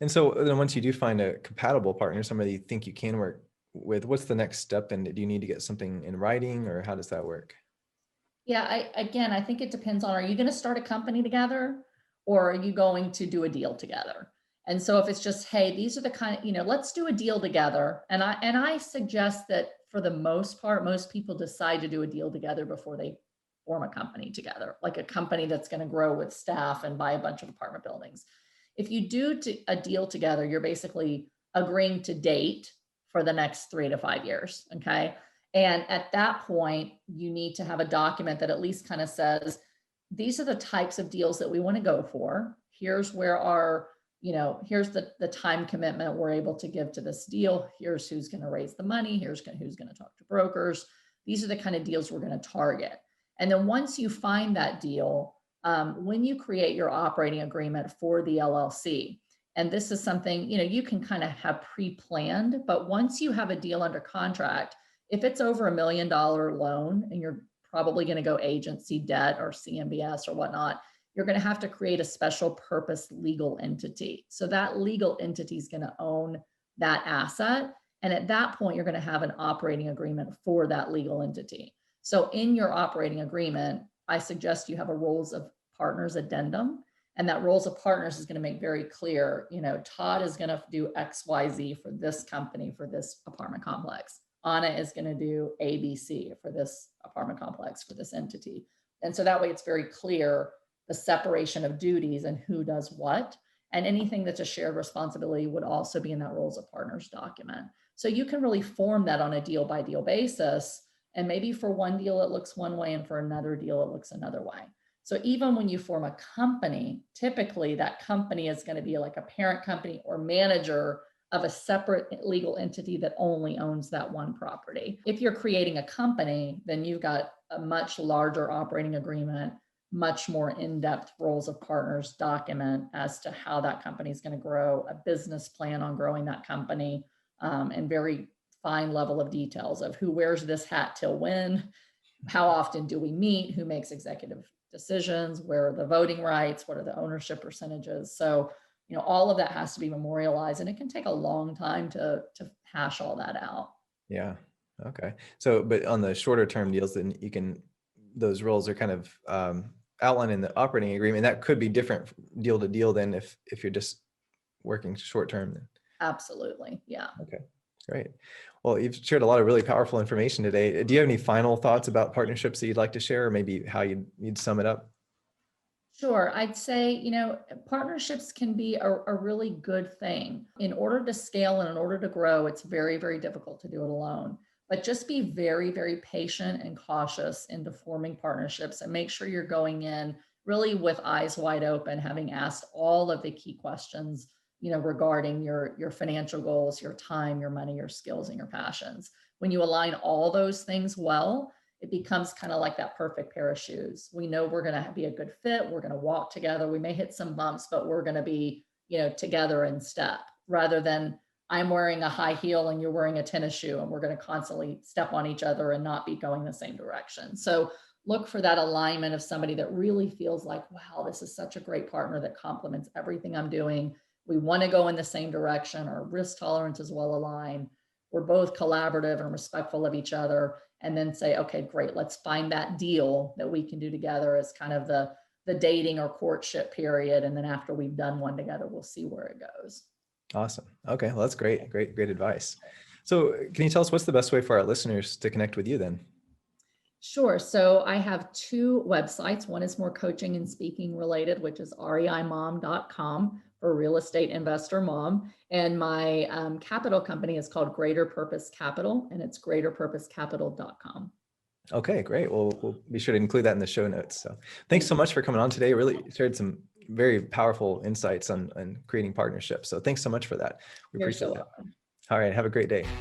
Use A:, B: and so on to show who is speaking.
A: And so then once you do find a compatible partner, somebody you think you can work with, what's the next step? And do you need to get something in writing, or how does that work?
B: Yeah, I think it depends on, are you going to start a company together or are you going to do a deal together? And so if it's just, hey, these are the kind of, let's do a deal together. And I suggest that for the most part, most people decide to do a deal together before they form a company together, like a company that's going to grow with staff and buy a bunch of apartment buildings. If you do a deal together, you're basically agreeing to date for the next 3 to 5 years. Okay. And at that point, you need to have a document that at least kind of says, these are the types of deals that we want to go for. Here's where here's the time commitment we're able to give to this deal. Here's who's going to raise the money. Here's who's going to talk to brokers. These are the kind of deals we're going to target. And then once you find that deal, when you create your operating agreement for the LLC, and this is something, you can kind of have pre-planned, but once you have a deal under contract, if it's over $1 million loan and you're probably going to go agency debt or CMBS or whatnot, you're going to have to create a special purpose legal entity. So that legal entity is going to own that asset. And at that point, you're going to have an operating agreement for that legal entity. So in your operating agreement, I suggest you have a roles of partners addendum. And that roles of partners is going to make very clear, Todd is going to do XYZ for this company, for this apartment complex. Anna is going to do ABC for this apartment complex, for this entity. And so that way it's very clear the separation of duties and who does what. And anything that's a shared responsibility would also be in that roles of partners document. So you can really form that on a deal by deal basis. And maybe for one deal, it looks one way, and for another deal, it looks another way. So even when you form a company, typically that company is going to be like a parent company or manager of a separate legal entity that only owns that one property. If you're creating a company, then you've got a much larger operating agreement, much more in-depth roles of partners document as to how that company is going to grow, a business plan on growing that company, and very fine level of details of who wears this hat till when, how often do we meet, who makes executive decisions, where are the voting rights, what are the ownership percentages. So all of that has to be memorialized, and it can take a long time to hash all that out.
A: Yeah. Okay. So, but on the shorter term deals, then those roles are kind of outlined in the operating agreement. That could be different deal to deal than if you're just working short term then.
B: Absolutely. Yeah.
A: Okay. Great. Well, you've shared a lot of really powerful information today. Do you have any final thoughts about partnerships that you'd like to share, or maybe how you'd sum it up?
B: Sure. I'd say, partnerships can be a really good thing. In order to scale and in order to grow, it's very, very difficult to do it alone. But just be very, very patient and cautious into forming partnerships, and make sure you're going in really with eyes wide open, having asked all of the key questions, regarding your financial goals, your time, your money, your skills, and your passions. When you align all those things well, it becomes kind of like that perfect pair of shoes. We know we're going to be a good fit. We're going to walk together. We may hit some bumps, but we're going to be, together in step, rather than I'm wearing a high heel and you're wearing a tennis shoe and we're going to constantly step on each other and not be going the same direction. So look for that alignment of somebody that really feels like, wow, this is such a great partner that complements everything I'm doing. We want to go in the same direction. Our risk tolerance is well aligned. We're both collaborative and respectful of each other. And then say, okay, great, let's find that deal that we can do together as kind of the dating or courtship period. And then after we've done one together, we'll see where it goes.
A: Awesome. Okay. Well, that's great. Great advice. So can you tell us what's the best way for our listeners to connect with you then?
B: Sure. So I have two websites. One is more coaching and speaking related, which is reimom.com for real estate investor mom. And my capital company is called Greater Purpose Capital, and it's greaterpurposecapital.com.
A: Okay, great. Well, we'll be sure to include that in the show notes. So thanks so much for coming on today. Really shared some very powerful insights on creating partnerships. So thanks so much for that. We
B: You're
A: appreciate
B: so
A: that.
B: welcome.
A: All right. Have a great day.